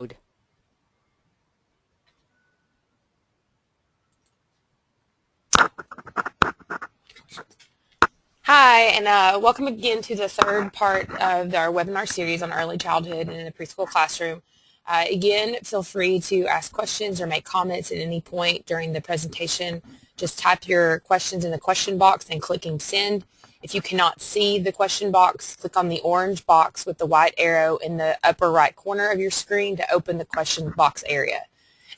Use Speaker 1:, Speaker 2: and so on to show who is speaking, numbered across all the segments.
Speaker 1: Hi, and welcome again to the third part of our webinar series on early childhood in the preschool classroom. Again, feel free to ask questions or make comments at any point during the presentation. Just type your questions in the question box and clicking send. If you cannot see the question box, click on the orange box with the white arrow in the upper right corner of your screen to open the question box area.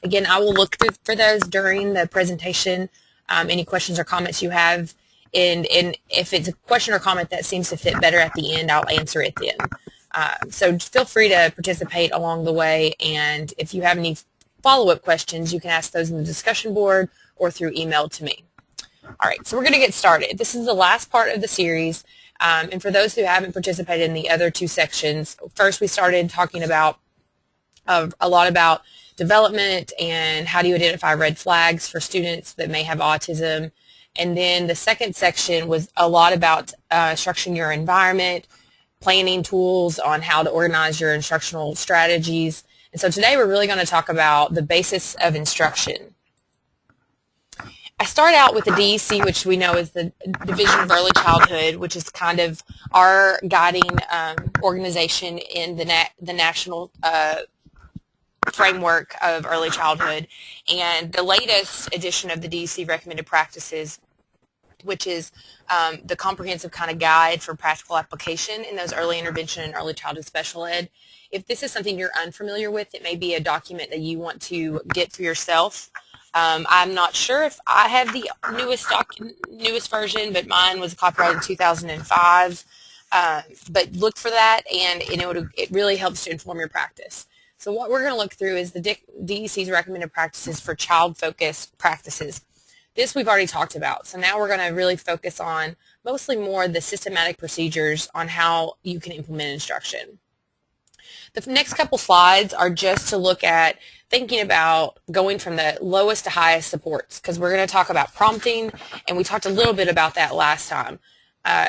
Speaker 1: Again, I will look for those during the presentation, any questions or comments you have. And if it's a question or comment that seems to fit better at the end, I'll answer it then. So feel free to participate along the way, and if you have any follow-up questions, you can ask those in the discussion board or through email to me. All right, so we're going to get started. This is the last part of the series, and for those who haven't participated in the other two sections, first we started talking about a lot about development and how do you identify red flags for students that may have autism. And then the second section was a lot about structuring your environment, planning tools on how to organize your instructional strategies. And so today we're really going to talk about the basis of instruction. I start out with the DEC, which we know is the Division of Early Childhood, which is kind of our guiding organization in the national framework of early childhood, and the latest edition of the DEC recommended practices, which is the comprehensive kind of guide for practical application in those early intervention and early childhood special ed. If this is something you're unfamiliar with, it may be a document that you want to get for yourself. I'm not sure if I have the newest version, but mine was copyrighted in 2005. But look for that, and it really helps to inform your practice. So what we're going to look through is the DEC's recommended practices for child-focused practices. This we've already talked about. So now we're going to really focus on mostly more the systematic procedures on how you can implement instruction. The next couple slides are just to look at thinking about going from the lowest to highest supports, because we're going to talk about prompting, and we talked a little bit about that last time.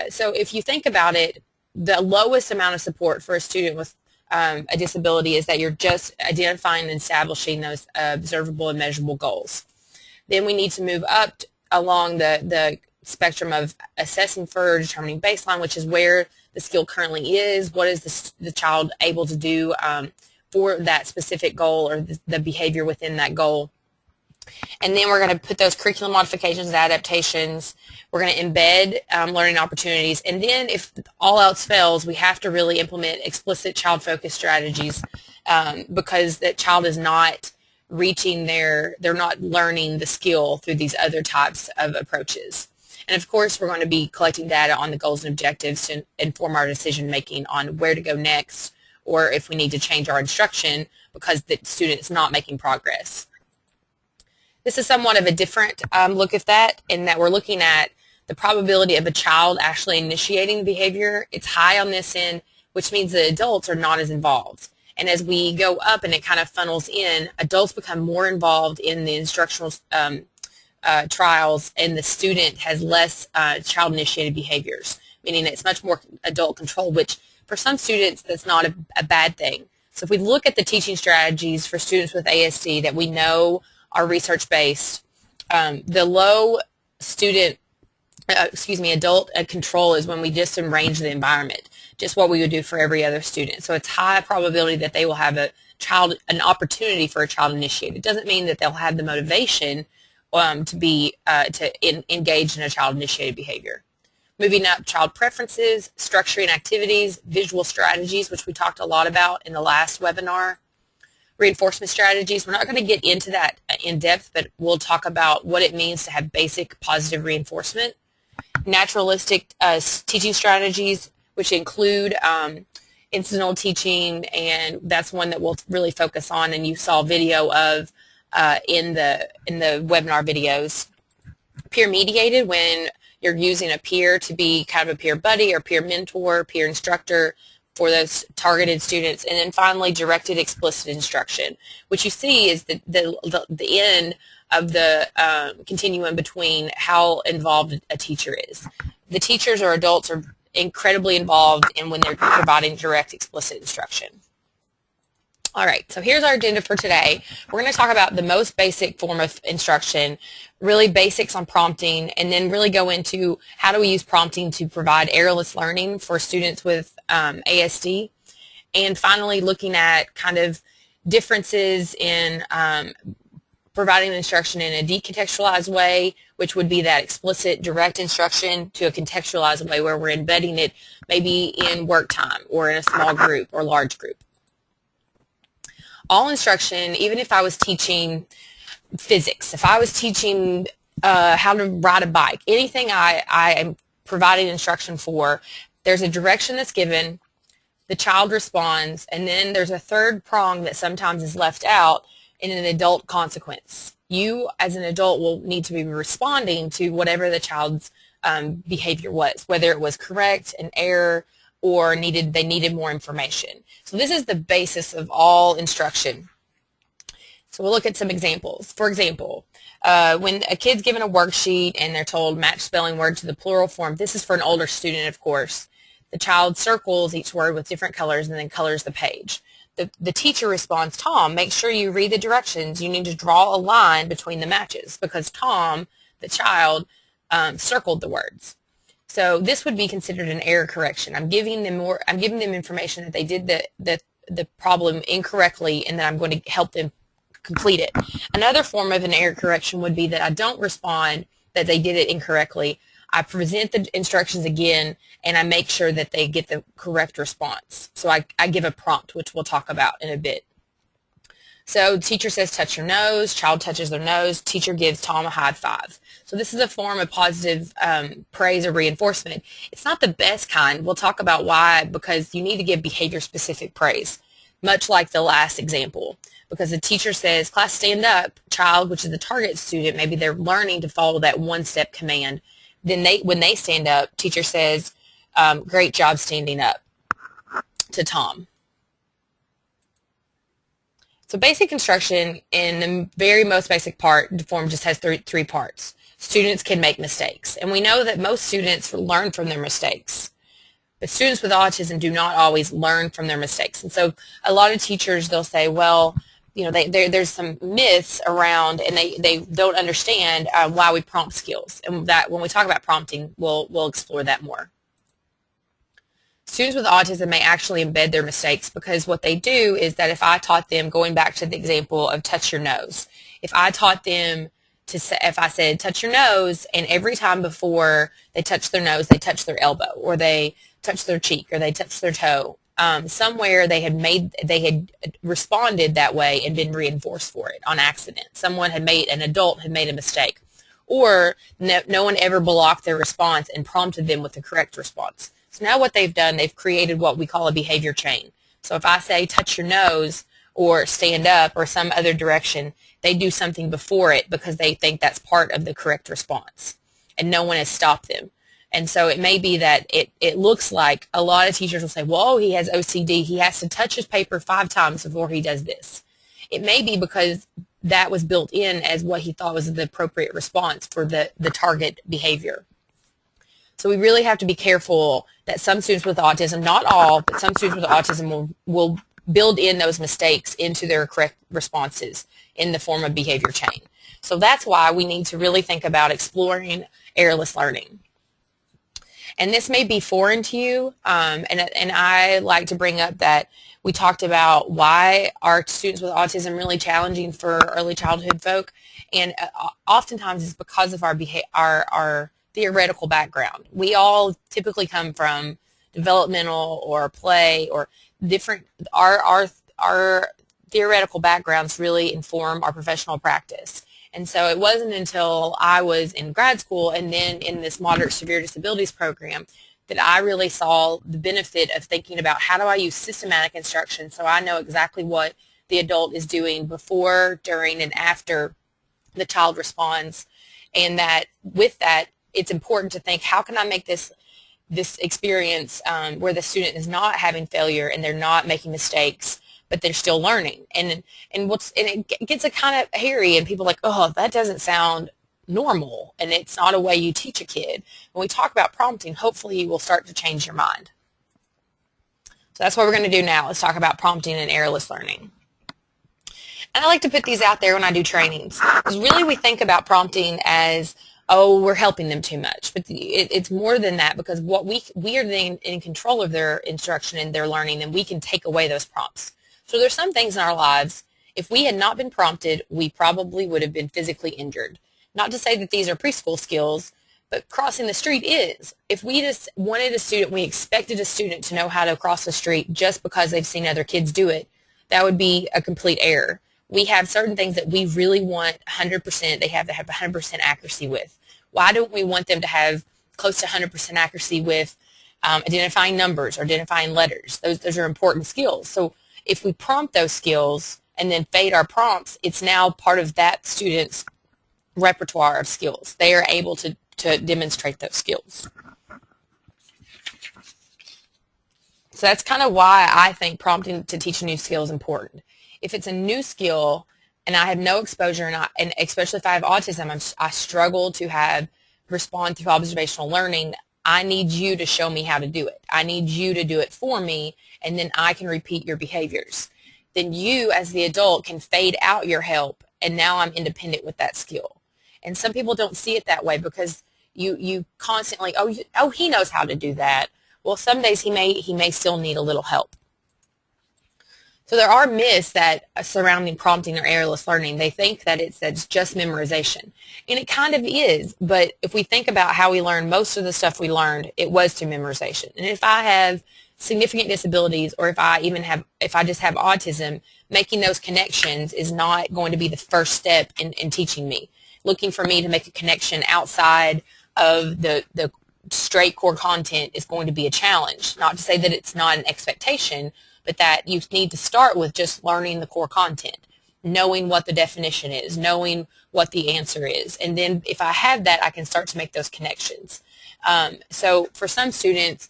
Speaker 1: So if you think about it, the lowest amount of support for a student with a disability is that you're just identifying and establishing those observable and measurable goals. Then we need to move up along the spectrum of assessing for determining baseline, which is where the skill currently is, what is the child able to do for that specific goal or the behavior within that goal. And then we're going to put those curriculum modifications and adaptations. We're going to embed learning opportunities. And then if all else fails, we have to really implement explicit child-focused strategies because that child is not reaching they're not learning the skill through these other types of approaches. And of course, we're going to be collecting data on the goals and objectives to inform our decision-making on where to go next, or if we need to change our instruction because the student is not making progress. This is somewhat of a different look at that, in that we're looking at the probability of a child actually initiating the behavior. It's high on this end, which means the adults are not as involved. And as we go up and it kind of funnels in, adults become more involved in the instructional trials, and the student has less child-initiated behaviors, meaning it's much more adult control, which for some students that's not a bad thing. So if we look at the teaching strategies for students with ASD that we know are research-based, the low adult control is when we just arrange the environment, just what we would do for every other student. So it's high probability that they will have an opportunity for a child initiated. It doesn't mean that they'll have the motivation to engage in a child initiated behavior. Moving up, child preferences, structuring activities, visual strategies, which we talked a lot about in the last webinar. Reinforcement strategies. We're not going to get into that in depth, but we'll talk about what it means to have basic positive reinforcement. Naturalistic teaching strategies, which include incidental teaching, and that's one that we'll really focus on, and you saw video of in the webinar videos. Peer mediated, when you're using a peer to be kind of a peer buddy or peer mentor, peer instructor for those targeted students. And then finally, directed explicit instruction, which you see is the end of the continuum between how involved a teacher is. The teachers or adults are incredibly involved in when they're providing direct explicit instruction. All right, so here's our agenda for today. We're going to talk about the most basic form of instruction, really basics on prompting, and then really go into how do we use prompting to provide errorless learning for students with ASD, and finally looking at kind of differences in providing instruction in a decontextualized way, which would be that explicit direct instruction, to a contextualized way where we're embedding it maybe in work time or in a small group or large group. All instruction, even if I was teaching physics, if I was teaching how to ride a bike, anything I am providing instruction for, there's a direction that's given, the child responds, and then there's a third prong that sometimes is left out in an adult consequence. You, as an adult, will need to be responding to whatever the child's behavior was, whether it was correct, an error, or they needed more information. So this is the basis of all instruction. So we'll look at some examples. For example, when a kid's given a worksheet and they're told match spelling word to the plural form, this is for an older student, of course. The child circles each word with different colors and then colors the page. The teacher responds, Tom, make sure you read the directions. You need to draw a line between the matches because Tom, the child, circled the words. So this would be considered an error correction. I'm giving them information that they did the problem incorrectly, and then I'm going to help them complete it. Another form of an error correction would be that I don't respond that they did it incorrectly. I present the instructions again, and I make sure that they get the correct response. So I give a prompt, which we'll talk about in a bit. So teacher says, touch your nose. Child touches their nose. Teacher gives Tom a high five. So this is a form of positive praise or reinforcement. It's not the best kind. We'll talk about why, because you need to give behavior-specific praise, much like the last example. Because the teacher says, class stand up, child, which is the target student, maybe they're learning to follow that one-step command. Then when they stand up, teacher says, great job standing up to Tom. So basic instruction in the very most basic part, the form just has three parts. Students can make mistakes. And we know that most students learn from their mistakes. But students with autism do not always learn from their mistakes. And so a lot of teachers, they'll say, well, you know, there's some myths around, and they don't understand why we prompt skills. And that when we talk about prompting, we'll explore that more. Students with autism may actually embed their mistakes because what they do is that if I taught them, going back to the example of touch your nose, if I taught them to say, if I said touch your nose, and every time before they touch their nose, they touch their elbow, or they touch their cheek, or they touch their toe, somewhere they had responded that way and been reinforced for it on accident. An adult had made a mistake, or no one ever blocked their response and prompted them with the correct response. So now what they've done, they've created what we call a behavior chain. So if I say touch your nose or stand up or some other direction, they do something before it because they think that's part of the correct response, and no one has stopped them. And so it may be that it looks like a lot of teachers will say, well, he has OCD. He has to touch his paper 5 times before he does this. It may be because that was built in as what he thought was the appropriate response for the target behavior. So we really have to be careful that some students with autism, not all, but some students with autism will build in those mistakes into their correct responses in the form of behavior chain. So that's why we need to really think about exploring errorless learning. And this may be foreign to you, and I like to bring up that we talked about why are students with autism really challenging for early childhood folk, and oftentimes it's because of our theoretical background. We all typically come from developmental or play or different. Our theoretical backgrounds really inform our professional practice. And so it wasn't until I was in grad school and then in this moderate severe disabilities program that I really saw the benefit of thinking about how do I use systematic instruction so I know exactly what the adult is doing before, during, and after the child responds. And that with that, it's important to think, how can I make this experience where the student is not having failure and they're not making mistakes, but they're still learning. And it gets a kind of hairy, and people are like, oh, that doesn't sound normal, and it's not a way you teach a kid. When we talk about prompting, hopefully you will start to change your mind. So that's what we're going to do now. Let's talk about prompting and errorless learning. And I like to put these out there when I do trainings. Because really we think about prompting as, oh, we're helping them too much. But it's more than that, because what we are then in control of their instruction and their learning, and we can take away those prompts. So there's some things in our lives, if we had not been prompted, we probably would have been physically injured. Not to say that these are preschool skills, but crossing the street is. If we just wanted a student, we expected a student to know how to cross the street just because they've seen other kids do it, that would be a complete error. We have certain things that we really want 100%, they have to have 100% accuracy with. Why don't we want them to have close to 100% accuracy with identifying numbers or identifying letters? Those are important skills. So if we prompt those skills and then fade our prompts, it's now part of that student's repertoire of skills. They are able to demonstrate those skills. So that's kind of why I think prompting to teach a new skill is important. If it's a new skill and I have no exposure, and especially if I have autism, I struggle to respond through observational learning, I need you to show me how to do it. I need you to do it for me, and then I can repeat your behaviors. Then you, as the adult, can fade out your help, and now I'm independent with that skill. And some people don't see it that way, because you constantly, oh, he knows how to do that. Well, some days he may still need a little help. So there are myths that surrounding prompting or errorless learning. They think that it's just memorization, and it kind of is. But if we think about how we learned most of the stuff we learned, it was through memorization. And if I have significant disabilities, or if I just have autism, making those connections is not going to be the first step in teaching me. Looking for me to make a connection outside of the straight core content is going to be a challenge. Not to say that it's not an expectation, but that you need to start with just learning the core content, knowing what the definition is, knowing what the answer is. And then if I have that, I can start to make those connections. So for some students,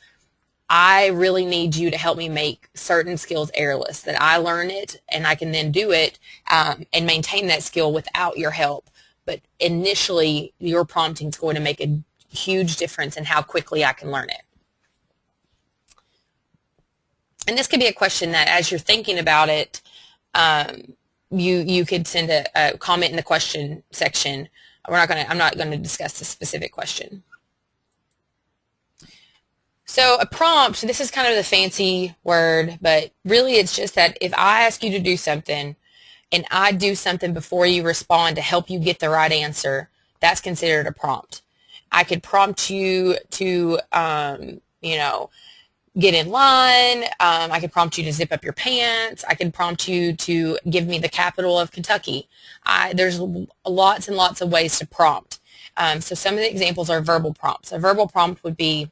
Speaker 1: I really need you to help me make certain skills errorless, that I learn it and I can then do it and maintain that skill without your help. But initially, your prompting is going to make a huge difference in how quickly I can learn it. And this could be a question that, as you're thinking about it, you could send a comment in the question section. I'm not going to discuss this specific question. So a prompt, this is kind of the fancy word, but really it's just that if I ask you to do something and I do something before you respond to help you get the right answer, that's considered a prompt. I could prompt you to, get in line. I could prompt you to zip up your pants. I could prompt you to give me the capital of Kentucky. There's lots and lots of ways to prompt. So some of the examples are verbal prompts. A verbal prompt would be,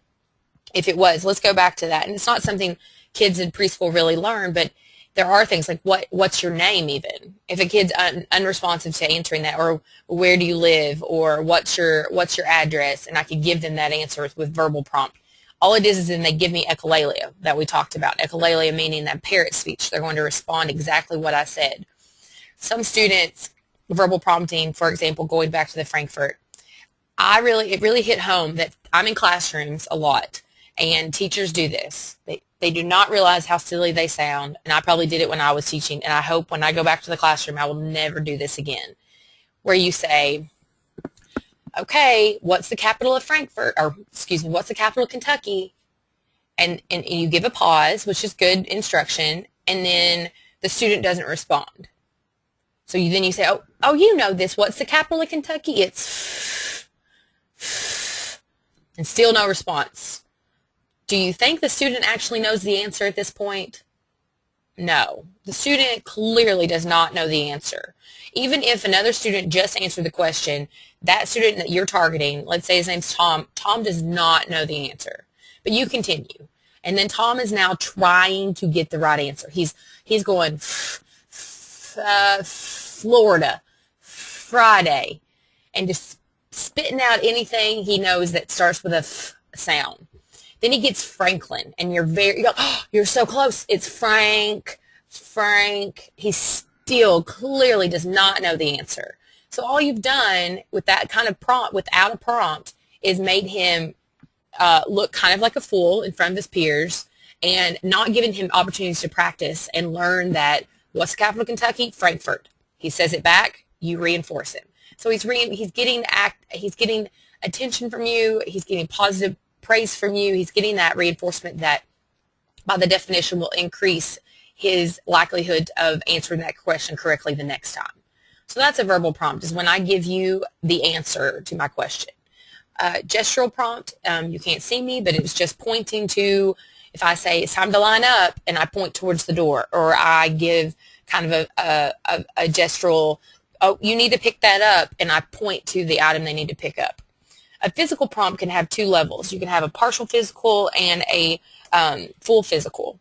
Speaker 1: if it was, let's go back to that. And it's not something kids in preschool really learn, but there are things like what's your name even? If a kid's unresponsive to answering that, or where do you live, or what's your address, and I could give them that answer with verbal prompt. All it is then they give me echolalia that we talked about. Echolalia meaning that parrot speech. They're going to respond exactly what I said. Some students, verbal prompting, for example, going back to the Frankfurt, it really hit home that I'm in classrooms a lot, and teachers do this. They do not realize how silly they sound, and I probably did it when I was teaching, and I hope when I go back to the classroom I will never do this again, where you say, okay, what's the capital of Frankfurt, or excuse me, what's the capital of Kentucky? And you give a pause, which is good instruction, and then the student doesn't respond. So then you say, oh, you know this, what's the capital of Kentucky? It's and still no response. Do you think the student actually knows the answer at this point? No. The student clearly does not know the answer. Even if another student just answered the question, that student that you're targeting, let's say his name's Tom, Tom does not know the answer. But you continue. And then Tom is now trying to get the right answer. He's going, Florida, Friday, and just spitting out anything he knows that starts with a F sound. Then he gets Franklin, and you go, oh, you're so close. It's Frank. He still clearly does not know the answer. So all you've done with that kind of prompt, without a prompt, is made him look kind of like a fool in front of his peers, and not giving him opportunities to practice and learn that what's the capital of Kentucky? Frankfurt. He says it back, you reinforce him. So he's getting attention from you, he's getting positive praise from you, he's getting that reinforcement that by the definition will increase his likelihood of answering that question correctly the next time. So that's a verbal prompt, is when I give you the answer to my question. Gestural prompt, you can't see me, but it's just pointing to, if I say it's time to line up and I point towards the door, or I give kind of a gestural, oh, you need to pick that up, and I point to the item they need to pick up. A physical prompt can have two levels. You can have a partial physical and a full physical.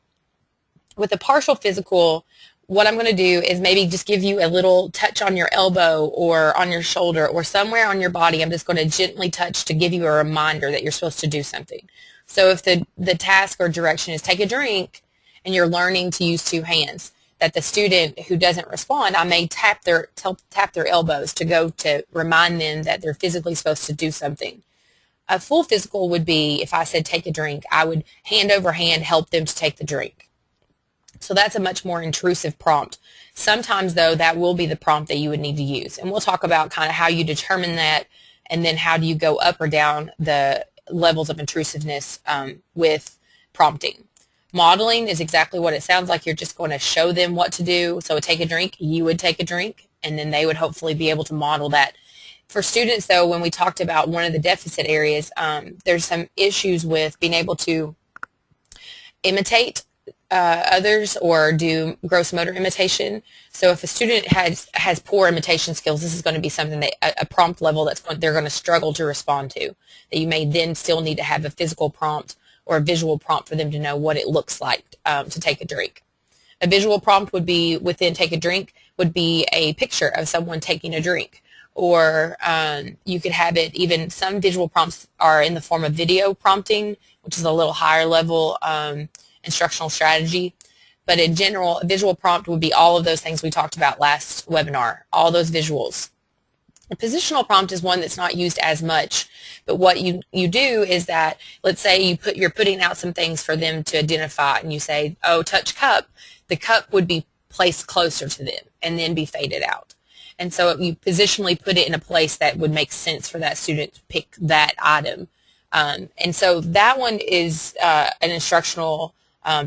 Speaker 1: With a partial physical, what I'm going to do is maybe just give you a little touch on your elbow or on your shoulder or somewhere on your body. I'm just going to gently touch to give you a reminder that you're supposed to do something. So if the task or direction is take a drink and you're learning to use two hands, that the student who doesn't respond, I may tap their elbows to remind them that they're physically supposed to do something. A full physical would be, if I said take a drink, I would hand over hand help them to take the drink. So that's a much more intrusive prompt. Sometimes, though, that will be the prompt that you would need to use. And we'll talk about kind of how you determine that, and then how do you go up or down the levels of intrusiveness with prompting. Modeling is exactly what it sounds like. You're just going to show them what to do. So take a drink, you would take a drink, and then they would hopefully be able to model that. For students, though, when we talked about one of the deficit areas, there's some issues with being able to imitate others or do gross motor imitation. So if a student has poor imitation skills, this is going to be something that a prompt level they're going to struggle to respond to. That you may then still need to have a physical prompt or a visual prompt for them to know what it looks like to take a drink. A visual prompt would be within take a drink would be a picture of someone taking a drink. Or you could have it, even some visual prompts are in the form of video prompting, which is a little higher level instructional strategy. But in general, a visual prompt would be all of those things we talked about last webinar, all those visuals. A positional prompt is one that's not used as much, but what you do is that, let's say you're putting out some things for them to identify, and you say, oh, touch cup. The cup would be placed closer to them and then be faded out. And so you positionally put it in a place that would make sense for that student to pick that item. And so that one is an instructional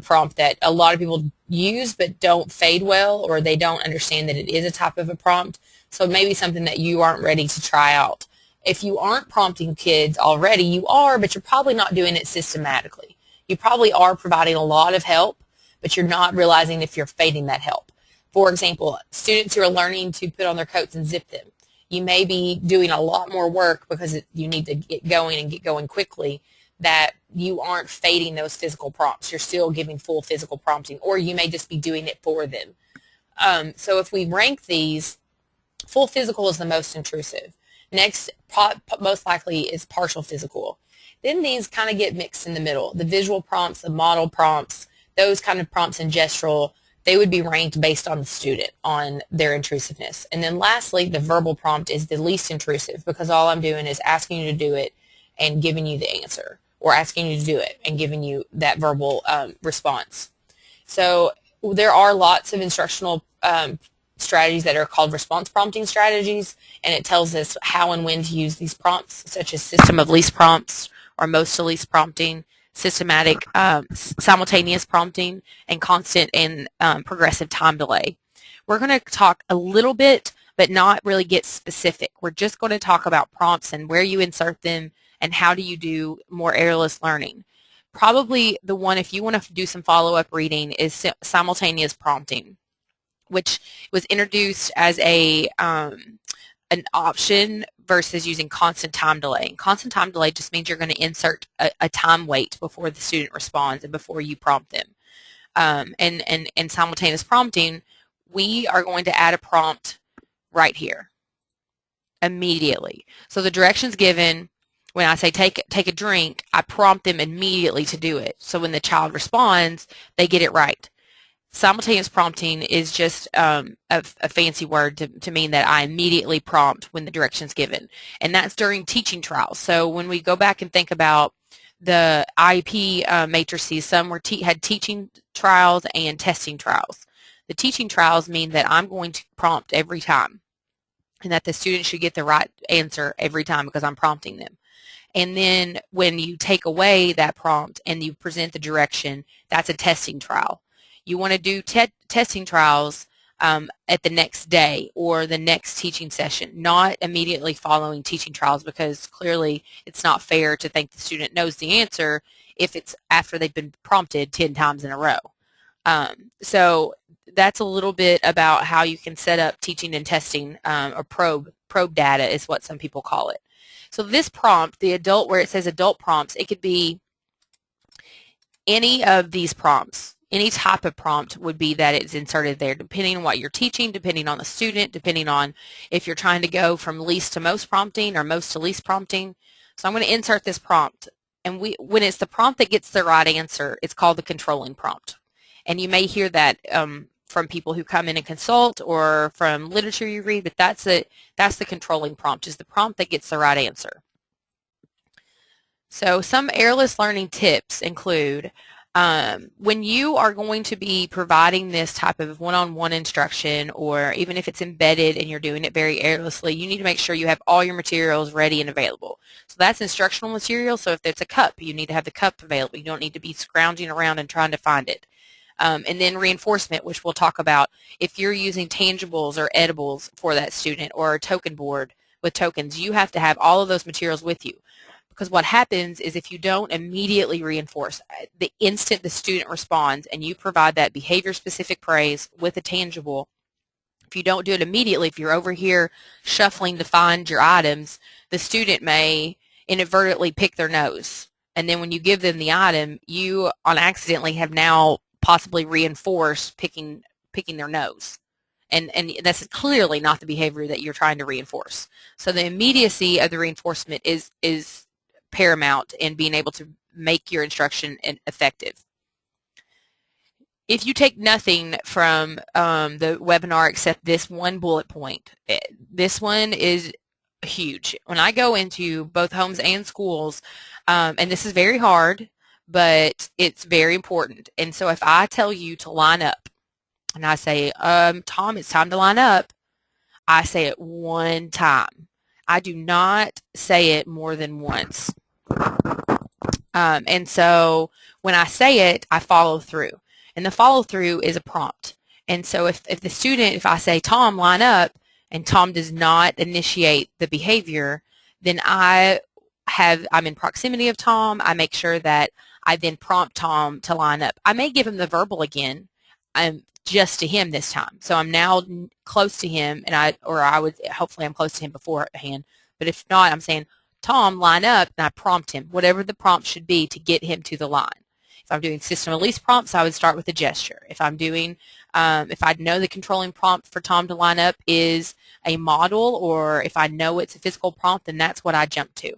Speaker 1: prompt that a lot of people use but don't fade well, or they don't understand that it is a type of a prompt. So maybe something that you aren't ready to try out. If you aren't prompting kids already, you are, but you're probably not doing it systematically. You probably are providing a lot of help, but you're not realizing if you're fading that help. For example, students who are learning to put on their coats and zip them. You may be doing a lot more work because you need to get going and get going quickly, that you aren't fading those physical prompts. You're still giving full physical prompting, or you may just be doing it for them. So if we rank these, full physical is the most intrusive. Next, most likely, is partial physical. Then these kind of get mixed in the middle. The visual prompts, the model prompts, those kind of prompts in gestural, they would be ranked based on the student, on their intrusiveness. And then lastly, the verbal prompt is the least intrusive, because all I'm doing is asking you to do it and giving you the answer, or asking you to do it and giving you that verbal response. So there are lots of instructional strategies that are called response prompting strategies, and it tells us how and when to use these prompts, such as system of least prompts or most to least prompting, systematic simultaneous prompting, and constant and progressive time delay. We're going to talk a little bit, but not really get specific. We're just going to talk about prompts and where you insert them and how do you do more errorless learning. Probably the one, if you want to do some follow-up reading, is simultaneous prompting, which was introduced as an option versus using constant time delay. And constant time delay just means you're going to insert a time wait before the student responds and before you prompt them. And simultaneous prompting, we are going to add a prompt right here immediately. So the directions given, when I say take a drink, I prompt them immediately to do it. So when the child responds, they get it right. Simultaneous prompting is just a fancy word to mean that I immediately prompt when the direction's given. And that's during teaching trials. So when we go back and think about the IEP matrices, some had teaching trials and testing trials. The teaching trials mean that I'm going to prompt every time, and that the student should get the right answer every time because I'm prompting them. And then when you take away that prompt and you present the direction, that's a testing trial. You want to do testing trials at the next day or the next teaching session, not immediately following teaching trials, because clearly it's not fair to think the student knows the answer if it's after they've been prompted 10 times in a row. So that's a little bit about how you can set up teaching and testing, or probe data is what some people call it. So this prompt, the adult, where it says adult prompts, it could be any of these prompts. Any type of prompt would be that it's inserted there, depending on what you're teaching, depending on the student, depending on if you're trying to go from least to most prompting or most to least prompting. So I'm going to insert this prompt. And when it's the prompt that gets the right answer, it's called the controlling prompt. And you may hear that from people who come in and consult or from literature you read, but that's the controlling prompt, is the prompt that gets the right answer. So some errorless learning tips include when you are going to be providing this type of one-on-one instruction, or even if it's embedded and you're doing it very errorlessly, you need to make sure you have all your materials ready and available. So that's instructional material. So if it's a cup, you need to have the cup available. You don't need to be scrounging around and trying to find it. And then reinforcement, which we'll talk about. If you're using tangibles or edibles for that student, or a token board with tokens, you have to have all of those materials with you. Because what happens is if you don't immediately reinforce, the instant the student responds and you provide that behavior-specific praise with a tangible, if you don't do it immediately, if you're over here shuffling to find your items, the student may inadvertently pick their nose. And then when you give them the item, you on accidentally have now possibly reinforced picking their nose. And that's clearly not the behavior that you're trying to reinforce. So the immediacy of the reinforcement is paramount in being able to make your instruction effective. If you take nothing from the webinar except this one bullet point, this one is huge. When I go into both homes and schools, and this is very hard, but it's very important. And so if I tell you to line up, and I say, Tom, it's time to line up, I say it one time. I do not say it more than once. And so when I say it, I follow through. And the follow through is a prompt. And so if the student, if I say, Tom, line up, and Tom does not initiate the behavior, then I'm in proximity of Tom. I make sure that I then prompt Tom to line up. I may give him the verbal again, just to him this time. So I'm now close to him, and hopefully I'm close to him beforehand. But if not, I'm saying, Tom, line up, and I prompt him, whatever the prompt should be to get him to the line. If I'm doing system release prompts, I would start with a gesture. If I'm doing, if I know the controlling prompt for Tom to line up is a model, or if I know it's a physical prompt, then that's what I jump to.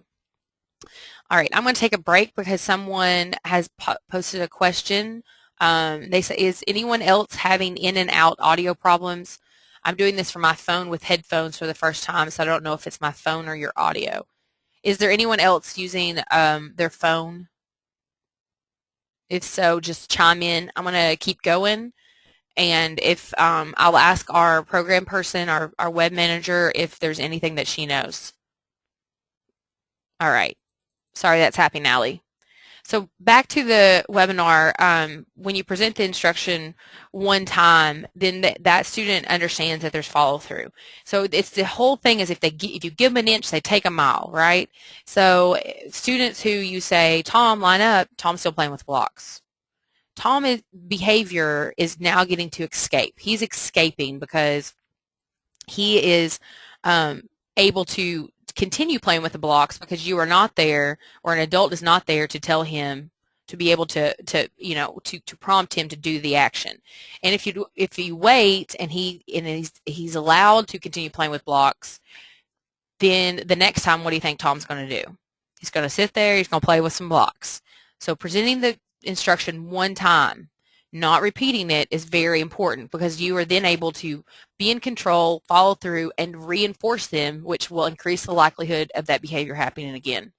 Speaker 1: All right, I'm going to take a break because someone has posted a question. They say, is anyone else having in and out audio problems? I'm doing this from my phone with headphones for the first time, so I don't know if it's my phone or your audio. Is there anyone else using their phone? If so, just chime in. I'm going to keep going, and if I'll ask our program person, our web manager, if there's anything that she knows. All right. Sorry that's happening, Allie. So back to the webinar, when you present the instruction one time, then that student understands that there's follow through. So it's the whole thing is if you give them an inch, they take a mile, right? So students who you say, Tom, line up, Tom's still playing with blocks. Tom's behavior is now getting to escape. He's escaping because he is able to continue playing with the blocks because you are not there, or an adult is not there to tell him, to be able to prompt him to do the action. And if you wait and he's allowed to continue playing with blocks, then the next time, what do you think Tom's going to do? He's going to sit there, he's going to play with some blocks. So presenting the instruction one time, not repeating it, is very important because you are then able to be in control, follow through, and reinforce them, which will increase the likelihood of that behavior happening again.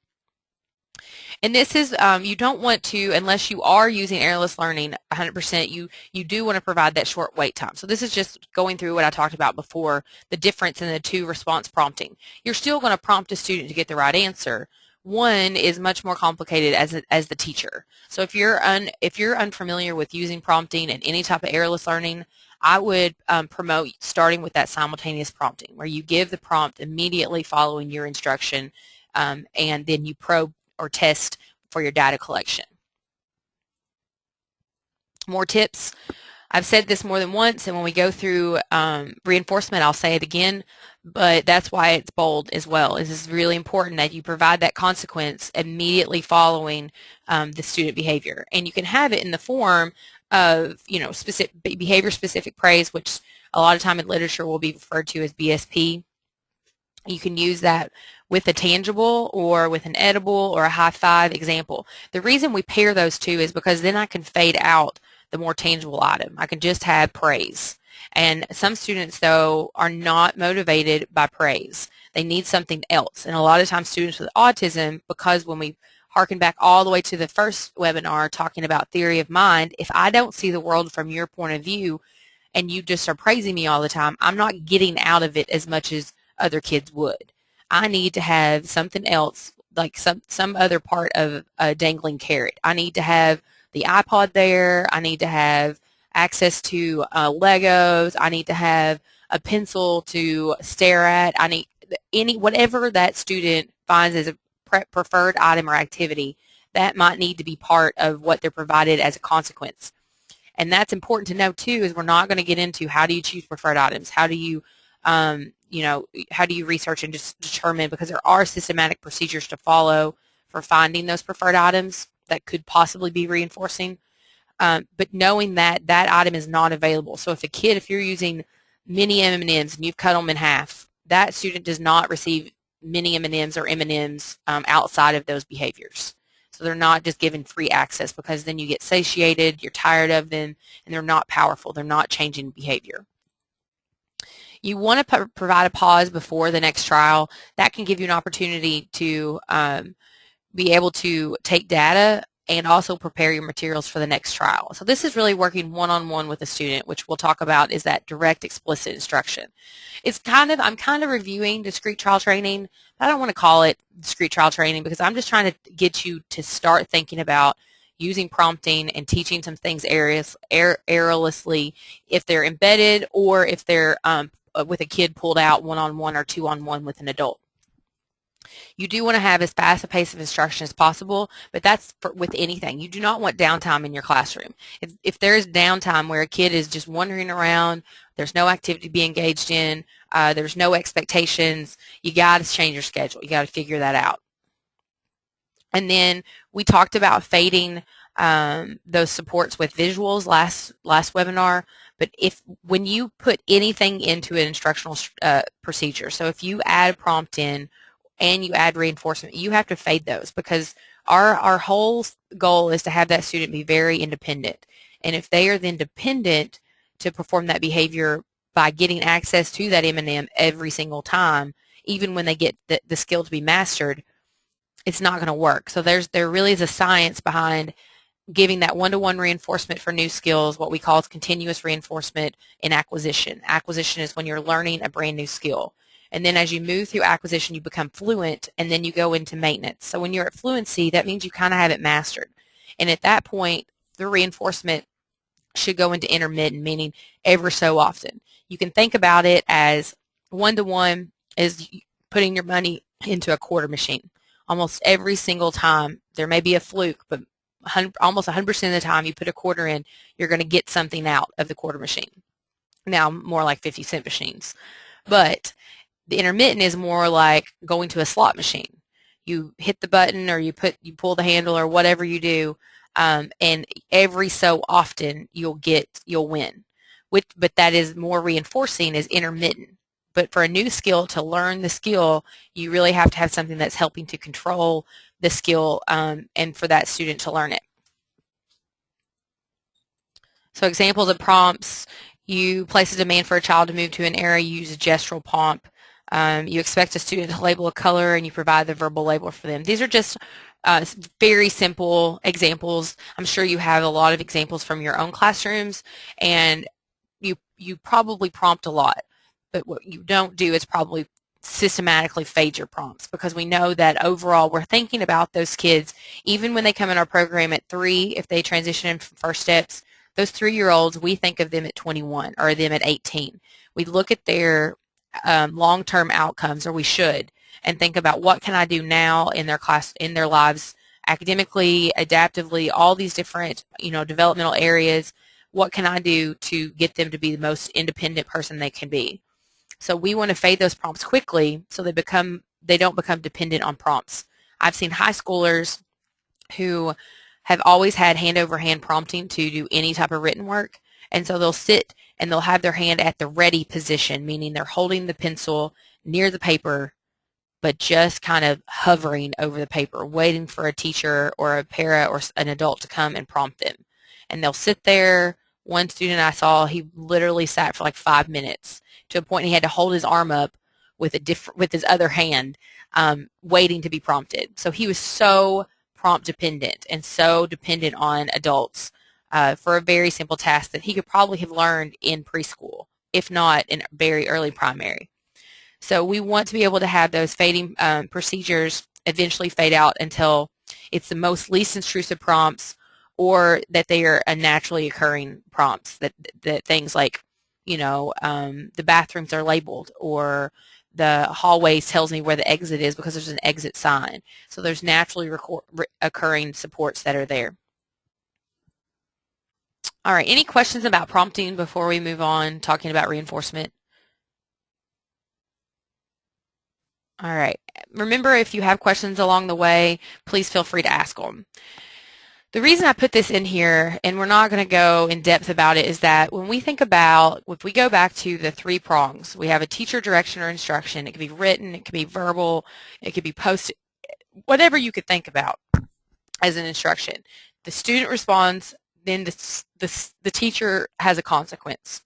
Speaker 1: And this is, you don't want to, unless you are using Airless Learning 100%, you do want to provide that short wait time. So this is just going through what I talked about before, the difference in the two response prompting. You're still going to prompt a student to get the right answer. One is much more complicated as the teacher. So if you're unfamiliar with using prompting and any type of Airless Learning, I would promote starting with that simultaneous prompting, where you give the prompt immediately following your instruction, and then you probe or test for your data collection. More tips. I've said this more than once, and when we go through reinforcement, I'll say it again, but that's why it's bold as well. It is really important that you provide that consequence immediately following the student behavior. And you can have it in the form of, specific behavior-specific praise, which a lot of time in literature will be referred to as BSP. You can use that with a tangible or with an edible or a high five example. The reason we pair those two is because then I can fade out the more tangible item. I can just have praise. And some students, though, are not motivated by praise. They need something else. And a lot of times students with autism, because when we harken back all the way to the first webinar talking about theory of mind, if I don't see the world from your point of view and you just are praising me all the time, I'm not getting out of it as much as other kids would. I need to have something else, like some other part of a dangling carrot. I need to have the iPod there. I need to have access to Legos. I need to have a pencil to stare at. I need whatever that student finds as a preferred item or activity, that might need to be part of what they're provided as a consequence. And that's important to know too, is we're not going to get into how do you choose preferred items, how do you how do you research and just determine, because there are systematic procedures to follow for finding those preferred items that could possibly be reinforcing. But knowing that that item is not available. So if you're using mini M&Ms and you've cut them in half, that student does not receive mini M&Ms or M&Ms outside of those behaviors. So they're not just given free access, because then you get satiated, you're tired of them, and they're not powerful. They're not changing behavior. You want to provide a pause before the next trial. That can give you an opportunity to be able to take data and also prepare your materials for the next trial. So this is really working one-on-one with a student, which we'll talk about is that direct explicit instruction. I'm kind of reviewing discrete trial training. I don't want to call it discrete trial training, because I'm just trying to get you to start thinking about using prompting and teaching some things errorlessly, if they're embedded or if they're with a kid pulled out one-on-one or two-on-one with an adult. You do want to have as fast a pace of instruction as possible, but that's with anything. You do not want downtime in your classroom. If there is downtime where a kid is just wandering around, there's no activity to be engaged in, there's no expectations, you got to change your schedule. You got to figure that out. And then we talked about fading those supports with visuals last webinar. But when you put anything into an instructional procedure, so if you add a prompt in and you add reinforcement, you have to fade those, because our whole goal is to have that student be very independent. And if they are then dependent to perform that behavior by getting access to that M&M every single time, even when they get the skill to be mastered, it's not going to work. So there really is a science behind giving that one-to-one reinforcement for new skills, what we call continuous reinforcement in acquisition. Acquisition is when you're learning a brand new skill. And then as you move through acquisition, you become fluent, and then you go into maintenance. So when you're at fluency, that means you kind of have it mastered. And at that point, the reinforcement should go into intermittent, meaning ever so often. You can think about it as one-to-one is putting your money into a quarter machine. Almost every single time, there may be a fluke, but almost 100% of the time you put a quarter in, you're going to get something out of the quarter machine. Now, more like 50-cent machines. But the intermittent is more like going to a slot machine. You hit the button, or you pull the handle, or whatever you do, and every so often you'll win. But that is more reinforcing, is intermittent. But for a new skill, to learn the skill, you really have to have something that's helping to control the skill, and for that student to learn it. So examples of prompts: you place a demand for a child to move to an area, you use a gestural prompt. You expect a student to label a color, and you provide the verbal label for them. These are just very simple examples. I'm sure you have a lot of examples from your own classrooms, and you probably prompt a lot, but what you don't do is probably systematically fade your prompts, because we know that overall we're thinking about those kids even when they come in our program at 3. If they transition from First Steps, those 3-year-olds, we think of them at 21 or them at 18. We look at their long-term outcomes, or we should, and think about what can I do now in their class, in their lives, academically, adaptively, all these different developmental areas. What can I do to get them to be the most independent person they can be? So we want to fade those prompts quickly so they don't become dependent on prompts. I've seen high schoolers who have always had hand-over-hand prompting to do any type of written work, and so they'll sit and they'll have their hand at the ready position, meaning they're holding the pencil near the paper, but just kind of hovering over the paper, waiting for a teacher or a para or an adult to come and prompt them. And they'll sit there. One student I saw, he literally sat for like 5 minutes, to a point he had to hold his arm up with his other hand, waiting to be prompted. So he was so prompt dependent and so dependent on adults for a very simple task that he could probably have learned in preschool, if not in very early primary. So we want to be able to have those fading procedures eventually fade out until it's the most least intrusive prompts, or that they are a naturally occurring prompts, that things like, the bathrooms are labeled, or the hallways tells me where the exit is because there's an exit sign. So there's naturally occurring supports that are there. All right, any questions about prompting before we move on talking about reinforcement? All right. Remember, if you have questions along the way, please feel free to ask them. The reason I put this in here, and we're not going to go in depth about it, is that when we think about, if we go back to the 3 prongs, we have a teacher direction or instruction. It can be written, it can be verbal, it could be posted, whatever you could think about as an instruction. The student responds, then the teacher has a consequence.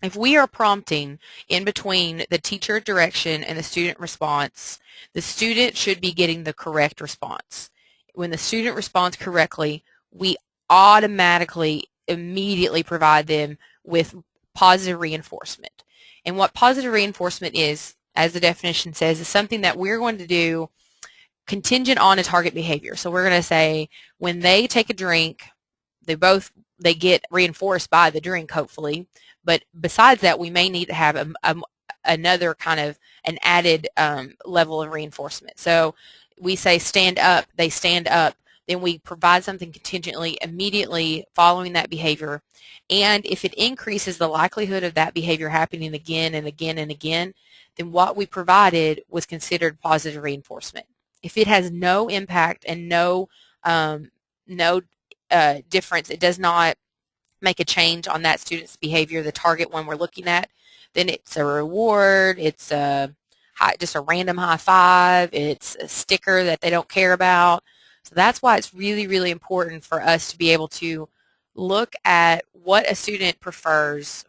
Speaker 1: If we are prompting in between the teacher direction and the student response, the student should be getting the correct response. When the student responds correctly, we automatically, immediately provide them with positive reinforcement. And what positive reinforcement is, as the definition says, is something that we're going to do contingent on a target behavior. So we're going to say when they take a drink, they get reinforced by the drink, hopefully. But besides that, we may need to have another kind of an added level of reinforcement. So we say stand up, they stand up, then we provide something contingently immediately following that behavior. And if it increases the likelihood of that behavior happening again and again and again, then what we provided was considered positive reinforcement. If it has no impact and no difference, it does not make a change on that student's behavior, the target one we're looking at, then it's a reward, it's just a random high five, it's a sticker that they don't care about. So that's why it's really, really important for us to be able to look at what a student prefers,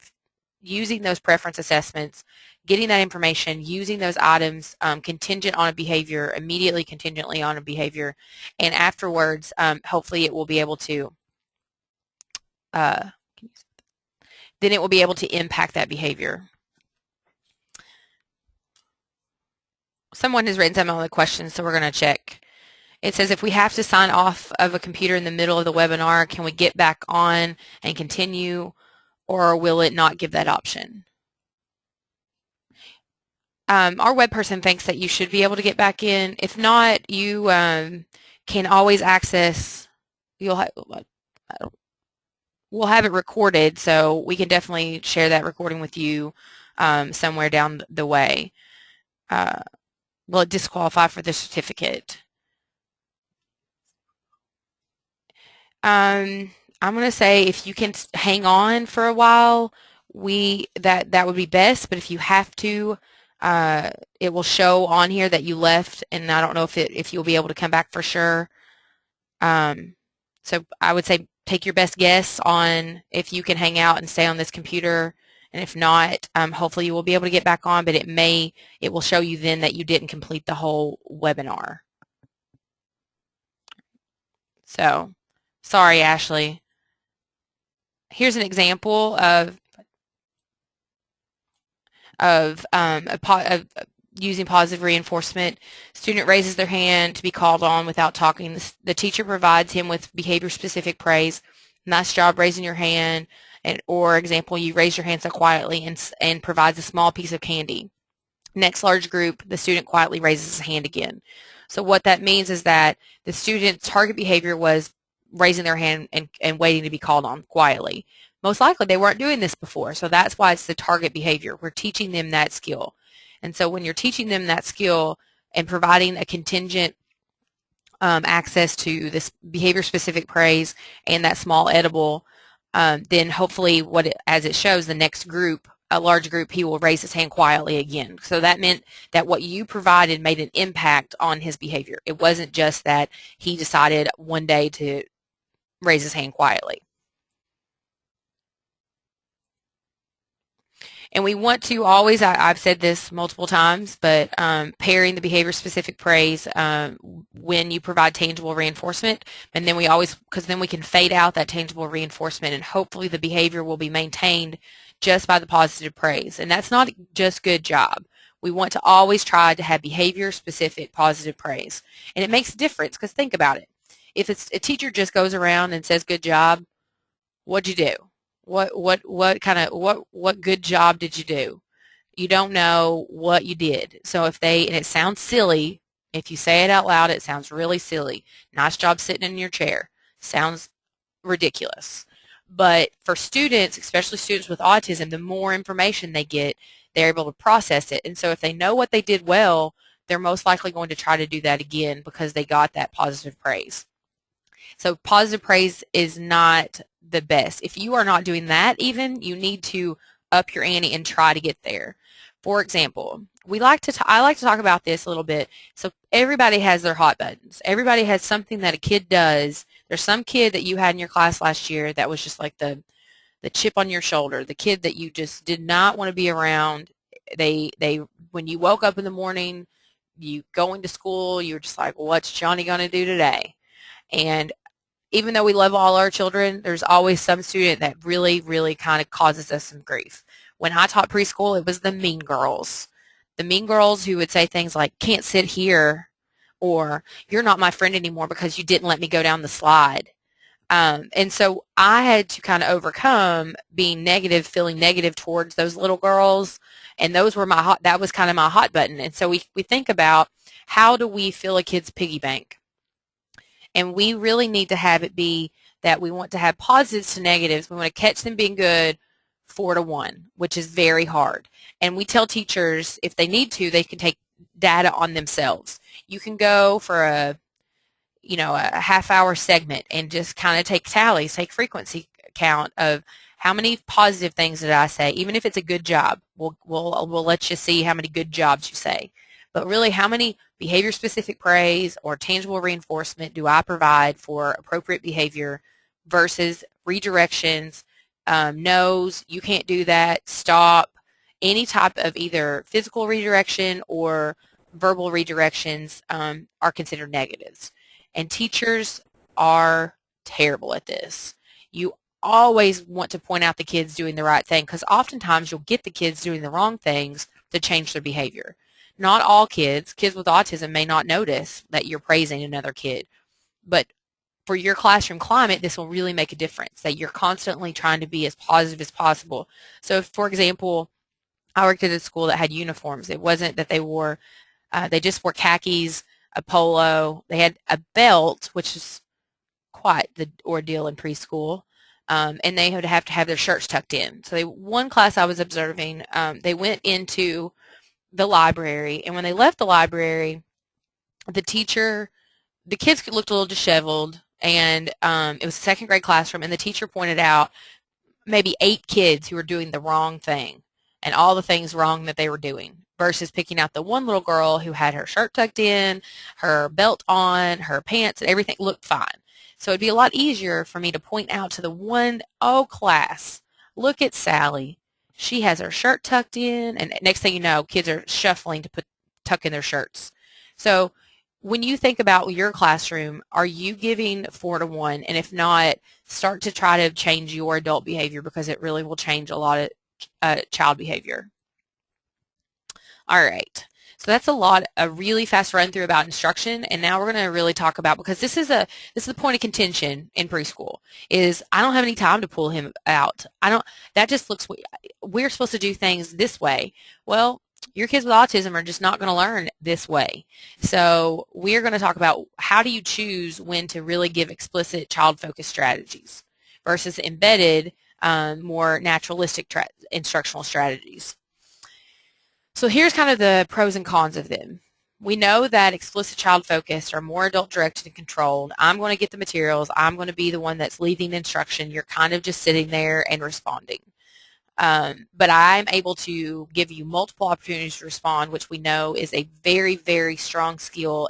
Speaker 1: using those preference assessments, getting that information, using those items contingent on a behavior, immediately contingently on a behavior, and afterwards, hopefully it will be able to then it will be able to impact that behavior. Someone has written some of the questions, so we're going to check. It says, if we have to sign off of a computer in the middle of the webinar, can we get back on and continue, or will it not give that option? Our web person thinks that you should be able to get back in. If not, you can always access, we'll have it recorded, so we can definitely share that recording with you somewhere down the way. Will it disqualify for the certificate? I'm going to say if you can hang on for a while, that would be best. But if you have to, it will show on here that you left, and I don't know if you'll be able to come back for sure. So I would say take your best guess on if you can hang out and stay on this computer, and if not, hopefully you will be able to get back on. But it will show you then that you didn't complete the whole webinar. So, sorry, Ashley. Here's an example of using positive reinforcement. Student raises their hand to be called on without talking. The teacher provides him with behavior-specific praise. Nice job raising your hand. Or example, you raise your hand so quietly and provides a small piece of candy. Next large group, the student quietly raises his hand again. So what that means is that the student's target behavior was raising their hand and waiting to be called on quietly. Most likely they weren't doing this before, so that's why it's the target behavior. We're teaching them that skill. And so when you're teaching them that skill and providing a contingent access to this behavior-specific praise and that small edible, then hopefully as it shows, the next group, a large group, he will raise his hand quietly again. So that meant that what you provided made an impact on his behavior. It wasn't just that he decided one day to raise his hand quietly. And we want to always, I've said this multiple times, but pairing the behavior-specific praise when you provide tangible reinforcement, and then because then we can fade out that tangible reinforcement, and hopefully the behavior will be maintained just by the positive praise. And that's not just good job. We want to always try to have behavior-specific positive praise. And it makes a difference, because think about it. If a teacher just goes around and says good job, what'd you do? What good job did you do? You don't know what you did. So and it sounds silly, if you say it out loud, it sounds really silly. Nice job sitting in your chair. Sounds ridiculous. But for students, especially students with autism, the more information they get, they're able to process it. And so if they know what they did well, they're most likely going to try to do that again because they got that positive praise. So positive praise is not the best. If you are not doing that even, you need to up your ante and try to get there. For example, I like to talk about this a little bit. So everybody has their hot buttons. Everybody has something that a kid does. There's some kid that you had in your class last year that was just like the chip on your shoulder, the kid that you just did not want to be around. They when you woke up in the morning, you going to school, you were just like, what's Johnny going to do today? And even though we love all our children, there's always some student that really, really kind of causes us some grief. When I taught preschool, it was the mean girls. The mean girls who would say things like, can't sit here, or you're not my friend anymore because you didn't let me go down the slide. And so I had to kind of overcome being negative, feeling negative towards those little girls, and that was kind of my hot button. And so we think about, how do we fill a kid's piggy bank? And we really need to have it be that we want to have positives to negatives. We want to catch them being good 4-to-1, which is very hard. And we tell teachers, if they need to, they can take data on themselves. You can go for a half-hour segment and just kind of take tallies, take frequency count of how many positive things did I say. Even if it's a good job, we'll let you see how many good jobs you say. But really, how many behavior-specific praise or tangible reinforcement do I provide for appropriate behavior versus redirections, no's, you can't do that, stop, any type of either physical redirection or verbal redirections are considered negatives. And teachers are terrible at this. You always want to point out the kids doing the right thing, because oftentimes you'll get the kids doing the wrong things to change their behavior. Not all kids with autism may not notice that you're praising another kid, but for your classroom climate, this will really make a difference, that you're constantly trying to be as positive as possible. So, for example, I worked at a school that had uniforms. It wasn't that they just wore khakis, a polo. They had a belt, which is quite the ordeal in preschool, and they would have to have their shirts tucked in. So one class I was observing, they went into the library, and when they left the library, the kids looked a little disheveled, and it was a second grade classroom, and the teacher pointed out maybe 8 kids who were doing the wrong thing and all the things wrong that they were doing, versus picking out the one little girl who had her shirt tucked in, her belt on, her pants, and everything looked fine. So it'd be a lot easier for me to point out to the one, oh, class, look at Sally. She has her shirt tucked in, and next thing you know, kids are shuffling to tuck in their shirts. So when you think about your classroom, are you giving 4-to-1? And if not, start to try to change your adult behavior, because it really will change a lot of child behavior. All right. So that's a really fast run through about instruction, and now we're going to really talk about, because this is the point of contention in preschool, is I don't have any time to pull him out. That just looks, we're supposed to do things this way. Well, your kids with autism are just not going to learn this way. So we're going to talk about how do you choose when to really give explicit child-focused strategies versus embedded, more naturalistic instructional strategies. So here's kind of the pros and cons of them. We know that explicit child-focused are more adult-directed and controlled. I'm going to get the materials. I'm going to be the one that's leading the instruction. You're kind of just sitting there and responding. But I'm able to give you multiple opportunities to respond, which we know is a very, very strong skill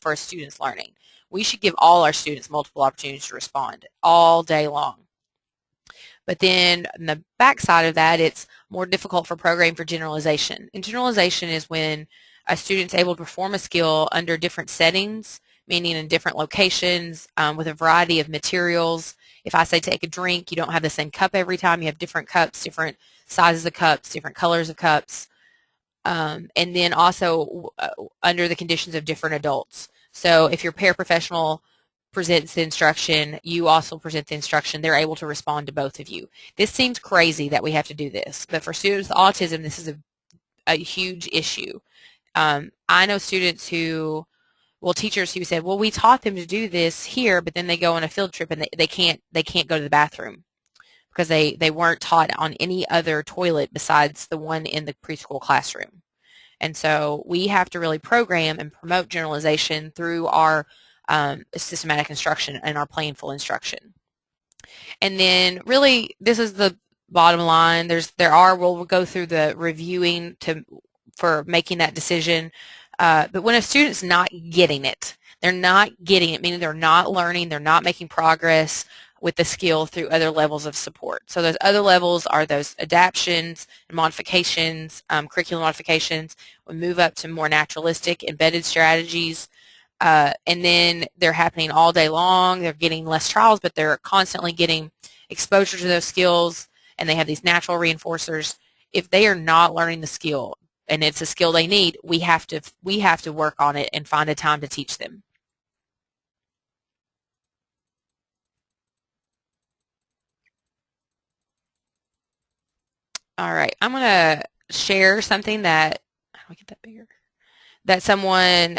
Speaker 1: for a student's learning. We should give all our students multiple opportunities to respond all day long. But then on the back side of that, it's more difficult for programming for generalization. And generalization is when a student's able to perform a skill under different settings, meaning in different locations, with a variety of materials. If I say take a drink, you don't have the same cup every time. You have different cups, different sizes of cups, different colors of cups. And then also under the conditions of different adults. So if your paraprofessional presents the instruction, you also present the instruction, they're able to respond to both of you. This seems crazy that we have to do this, but for students with autism, this is a huge issue. I know students teachers who said, well, we taught them to do this here, but then they go on a field trip and they can't go to the bathroom because they weren't taught on any other toilet besides the one in the preschool classroom. And so we have to really program and promote generalization through our systematic instruction and our planful instruction. And then really this is the bottom line. We'll go through the reviewing for making that decision. But when a student's not getting it, meaning they're not learning, they're not making progress with the skill through other levels of support. So those other levels are those adaptions and modifications, curriculum modifications. We move up to more naturalistic embedded strategies. And then they're happening all day long. They're getting less trials, but they're constantly getting exposure to those skills, and they have these natural reinforcers. If they are not learning the skill, and it's a skill they need, we have to work on it and find a time to teach them. All right, I'm going to share something that, how do I get that bigger? That someone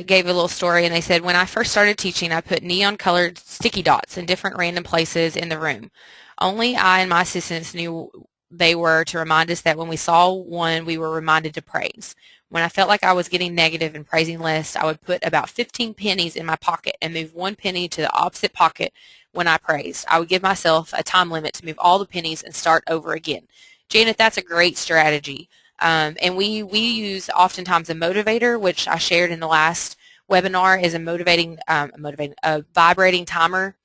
Speaker 1: gave a little story, and they said, when I first started teaching, I put neon colored sticky dots in different random places in the room. Only I and my assistants knew they were to remind us that when we saw one, we were reminded to praise. When I felt like I was getting negative and praising less, I would put about 15 pennies in my pocket and move one penny to the opposite pocket when I praised. I would give myself a time limit to move all the pennies and start over again. Janet, that's a great strategy. And we use oftentimes a motivator, which I shared in the last webinar, is a vibrating timer.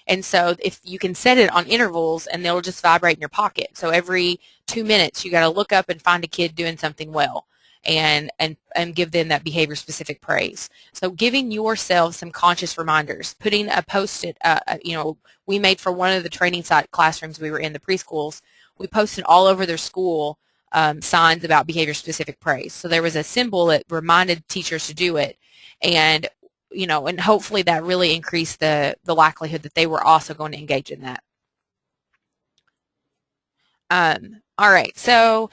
Speaker 1: And so if you can set it on intervals, and they'll just vibrate in your pocket. So every 2 minutes, you got to look up and find a kid doing something well, and give them that behavior-specific praise. So giving yourself some conscious reminders, putting a Post-it, we made for one of the training site classrooms we were in, the preschools, we posted all over their school signs about behavior-specific praise. So there was a symbol that reminded teachers to do it, and and hopefully that really increased the likelihood that they were also going to engage in that. All right, so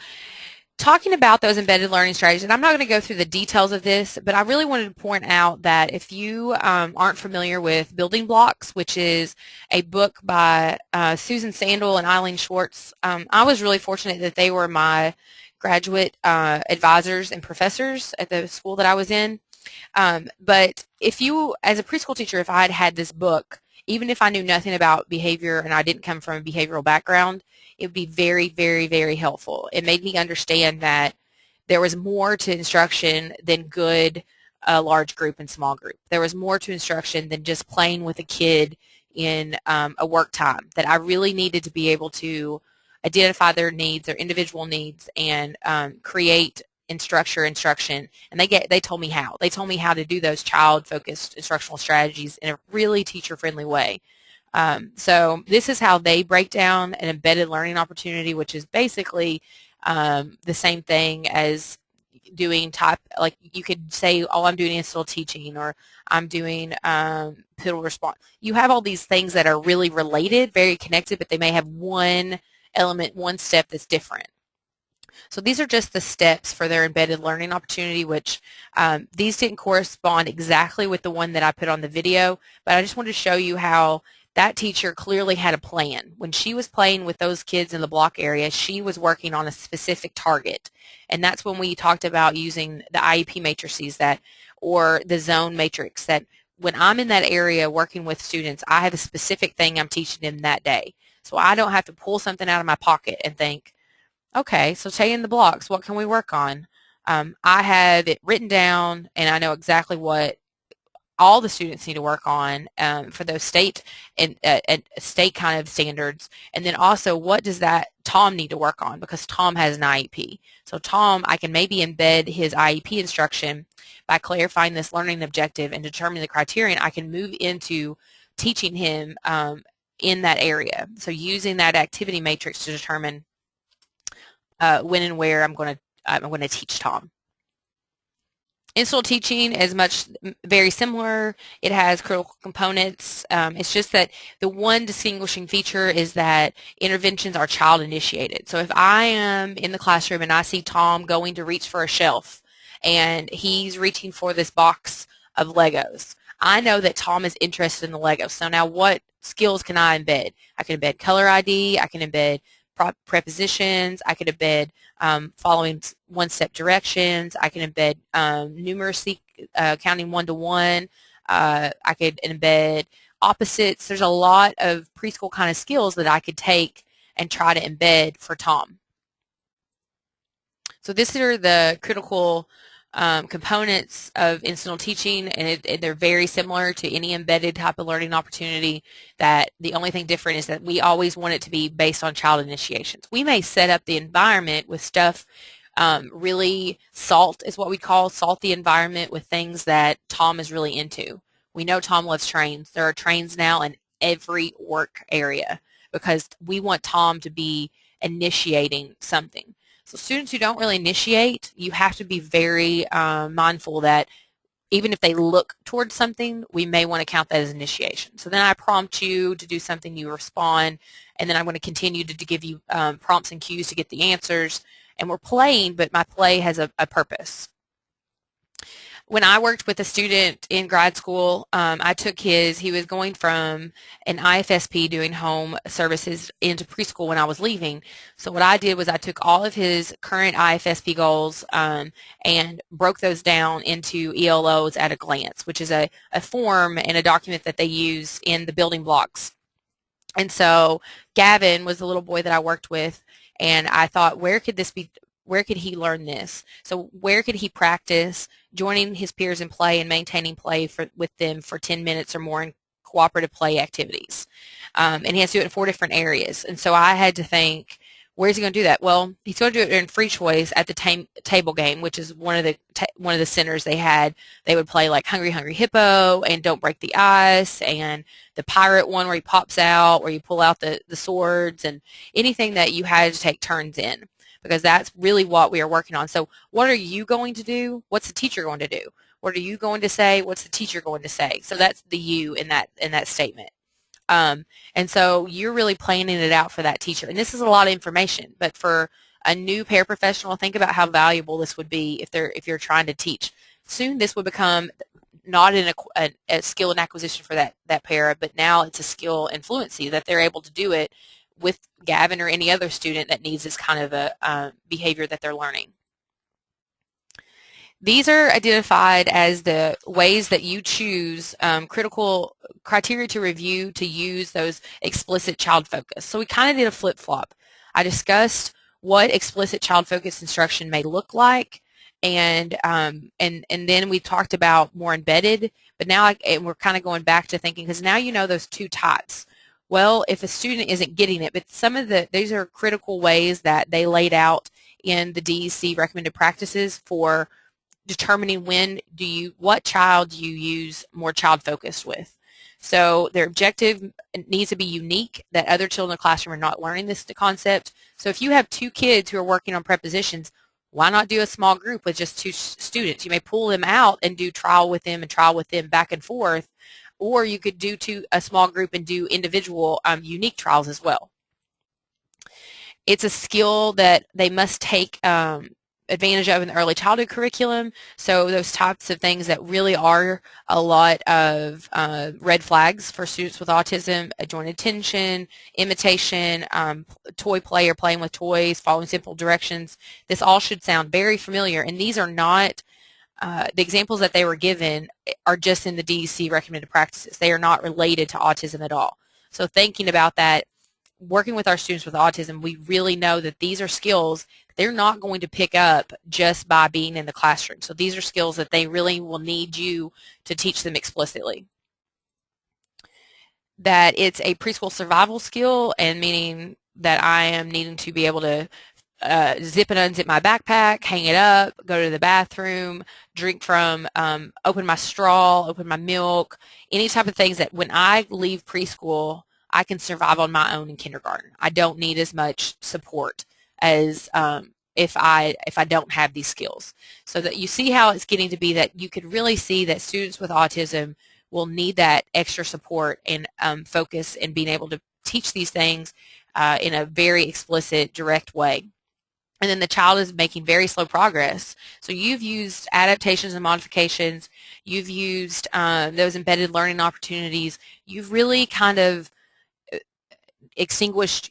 Speaker 1: talking about those embedded learning strategies, and I'm not going to go through the details of this, but I really wanted to point out that if you aren't familiar with Building Blocks, which is a book by Susan Sandel and Eileen Schwartz, I was really fortunate that they were my graduate advisors and professors at the school that I was in. But if you, as a preschool teacher, if I had had this book, even if I knew nothing about behavior and I didn't come from a behavioral background, it would be very, very, very helpful. It made me understand that there was more to instruction than good large group and small group. There was more to instruction than just playing with a kid in a work time, that I really needed to be able to identify their needs, their individual needs, and create and structure instruction, and they told me how. They told me how to do those child-focused instructional strategies in a really teacher-friendly way. So this is how they break down an embedded learning opportunity, which is basically the same thing as doing like you could say, oh, I'm doing instill teaching, or I'm doing pivotal response. You have all these things that are really related, very connected, but they may have one element, one step that's different. So these are just the steps for their embedded learning opportunity, which these didn't correspond exactly with the one that I put on the video, but I just wanted to show you how that teacher clearly had a plan. When she was playing with those kids in the block area, she was working on a specific target. And that's when we talked about using the IEP matrices or the zone matrix, that when I'm in that area working with students, I have a specific thing I'm teaching them that day. So I don't have to pull something out of my pocket and think, okay, so stay in the blocks, what can we work on? I have it written down, and I know exactly what all the students need to work on for those state and state kind of standards, and then also what does that Tom need to work on, because Tom has an IEP. So Tom, I can maybe embed his IEP instruction by clarifying this learning objective and determining the criterion. I can move into teaching him in that area. So using that activity matrix to determine when and where I'm going to teach Tom. Instill teaching is very similar. It has critical components. It's just that the one distinguishing feature is that interventions are child initiated. So if I am in the classroom and I see Tom going to reach for a shelf and he's reaching for this box of Legos, I know that Tom is interested in the Legos. So now what skills can I embed? I can embed color ID. I can embed prepositions. I could embed following one-step directions. I can embed numeracy, counting 1 to 1. I could embed opposites. There's a lot of preschool kind of skills that I could take and try to embed for Tom. So these are the critical components of incidental teaching, and they're very similar to any embedded type of learning opportunity. That the only thing different is that we always want it to be based on child initiations. We may set up the environment with stuff, really salt is what we salt the environment with things that Tom is really into. We know Tom loves trains. There are trains now in every work area because we want Tom to be initiating something. So students who don't really initiate, you have to be very mindful that even if they look towards something, we may want to count that as initiation. So then I prompt you to do something, you respond, and then I'm going to continue to give you prompts and cues to get the answers. And we're playing, but my play has a purpose. When I worked with a student in grad school, I took he was going from an IFSP doing home services into preschool when I was leaving. So what I did was I took all of his current IFSP goals and broke those down into ELOs at a glance, which is a form and a document that they use in the building blocks. And so Gavin was the little boy that I worked with, and I thought, where could he learn this? So where could he practice joining his peers in play and maintaining play with them for 10 minutes or more in cooperative play activities? And he has to do it in 4 different areas. And so I had to think, where's he going to do that? Well, he's going to do it in free choice at the table game, which is one of the centers they had. They would play like Hungry Hungry Hippo and Don't Break the Ice and the pirate one where he pops out, where you pull out the swords, and anything that you had to take turns in, because that's really what we are working on. So what are you going to do? What's the teacher going to do? What are you going to say? What's the teacher going to say? So that's the you in that statement. And so you're really planning it out for that teacher. And this is a lot of information, but for a new paraprofessional, think about how valuable this would be if you're trying to teach. Soon this would become not a skill and acquisition for that para, but now it's a skill and fluency that they're able to do it with Gavin or any other student that needs this kind of a behavior that they're learning. These are identified as the ways that you choose critical criteria to review to use those explicit child focus. So we kind of did a flip-flop. I discussed what explicit child focus instruction may look like, and then we talked about more embedded, but now we're kind of going back to thinking, because now you know those 2 types. Well, if a student isn't getting it, but these are critical ways that they laid out in the DEC recommended practices for determining what child you use more child focused with. So their objective needs to be unique, that other children in the classroom are not learning this concept. So if you have 2 kids who are working on prepositions, why not do a small group with just 2 students? You may pull them out and do trial with them and trial with them back and forth, or you could do a small group and do individual unique trials as well. It's a skill that they must take advantage of in the early childhood curriculum. So those types of things that really are a lot of red flags for students with autism: joint attention, imitation, toy play or playing with toys, following simple directions. This all should sound very familiar, and these are not the examples that they were given are just in the DEC recommended practices. They are not related to autism at all. So thinking about that, working with our students with autism, we really know that these are skills they're not going to pick up just by being in the classroom. So these are skills that they really will need you to teach them explicitly. That it's a preschool survival skill, and meaning that I am needing to be able to zip and unzip my backpack, hang it up, go to the bathroom, drink from, open my straw, open my milk, any type of things that when I leave preschool, I can survive on my own in kindergarten. I don't need as much support as if I don't have these skills. So that you see how it's getting to be that you could really see that students with autism will need that extra support and focus and being able to teach these things in a very explicit, direct way. And then the child is making very slow progress. So you've used adaptations and modifications. You've used those embedded learning opportunities. You've really kind of extinguished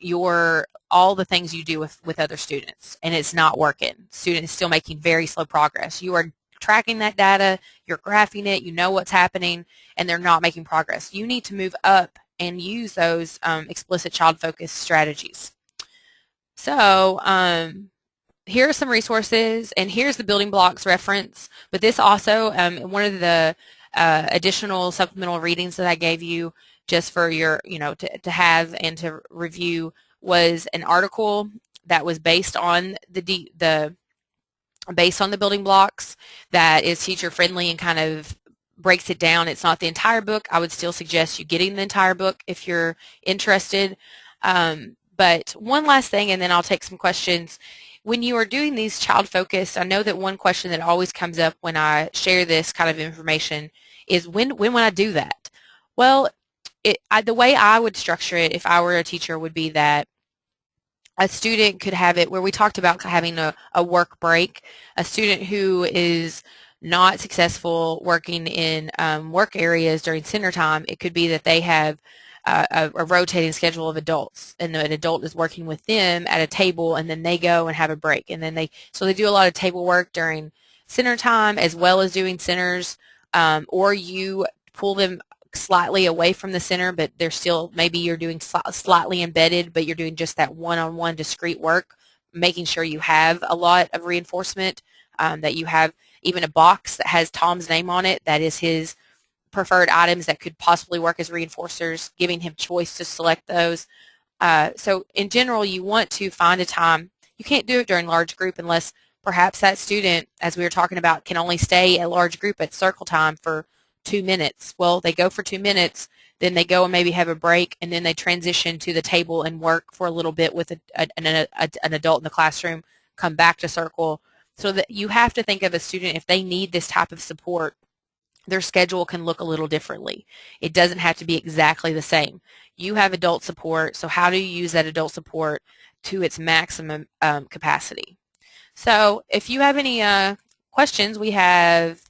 Speaker 1: all the things you do with other students, and it's not working. Student is still making very slow progress. You are tracking that data, you're graphing it, you know what's happening, and they're not making progress. You need to move up and use those explicit child-focused strategies. So here are some resources, and here's the building blocks reference, but this also, one of the additional supplemental readings that I gave you just for your, to have and to review was an article that was based on based on the building blocks, that is teacher friendly and kind of breaks it down. It's not the entire book. I would still suggest you getting the entire book if you're interested. But one last thing, and then I'll take some questions. When you are doing these child-focused, I know that one question that always comes up when I share this kind of information is when would I do that? Well, the way I would structure it if I were a teacher would be that a student could have it where we talked about having a work break. A student who is not successful working in work areas during center time, it could be that they have a rotating schedule of adults, and an adult is working with them at a table, and then they go and have a break, and then they do a lot of table work during center time as well as doing centers, or you pull them slightly away from the center, but they're still, maybe you're doing slightly embedded, but you're doing just that one-on-one discrete work, making sure you have a lot of reinforcement, that you have even a box that has Tom's name on it, that is his preferred items that could possibly work as reinforcers, giving him choice to select those. So in general, you want to find a time. You can't do it during large group unless perhaps that student, as we were talking about, can only stay at large group at circle time for 2 minutes. Well, they go for 2 minutes, then they go and maybe have a break, and then they transition to the table and work for a little bit with an adult in the classroom, come back to circle. So that you have to think of a student, if they need this type of support, their schedule can look a little differently. It doesn't have to be exactly the same. You have adult support, so how do you use that adult support to its maximum capacity? So if you have any questions, we have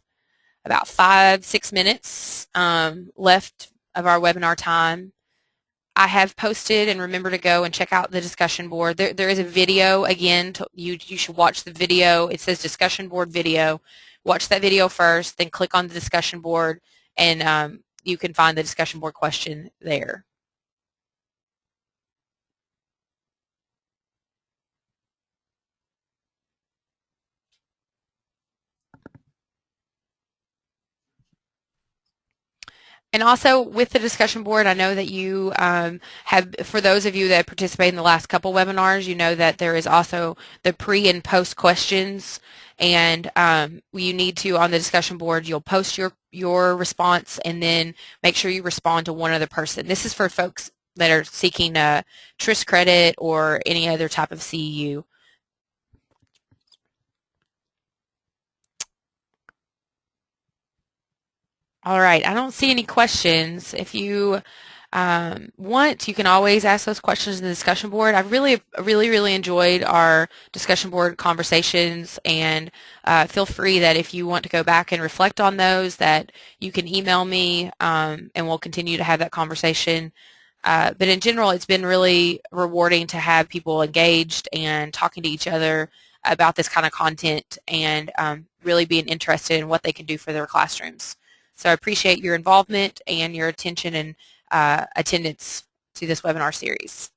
Speaker 1: about 5-6 minutes left of our webinar time. I have posted, and remember to go and check out the discussion board. There is a video, again, you should watch the video. It says discussion board video. Watch that video first, then click on the discussion board, and you can find the discussion board question there. And also with the discussion board, I know that you have, for those of you that participated in the last couple webinars, you know that there is also the pre and post questions, and you need to, on the discussion board, you'll post your response and then make sure you respond to one other person. This is for folks that are seeking a TRIS credit or any other type of CEU. All right, I don't see any questions. If you want, you can always ask those questions in the discussion board. I've really enjoyed our discussion board conversations, and feel free that if you want to go back and reflect on those, that you can email me, and we'll continue to have that conversation. But in general, it's been really rewarding to have people engaged and talking to each other about this kind of content, and really being interested in what they can do for their classrooms. So I appreciate your involvement and your attention and attendance to this webinar series.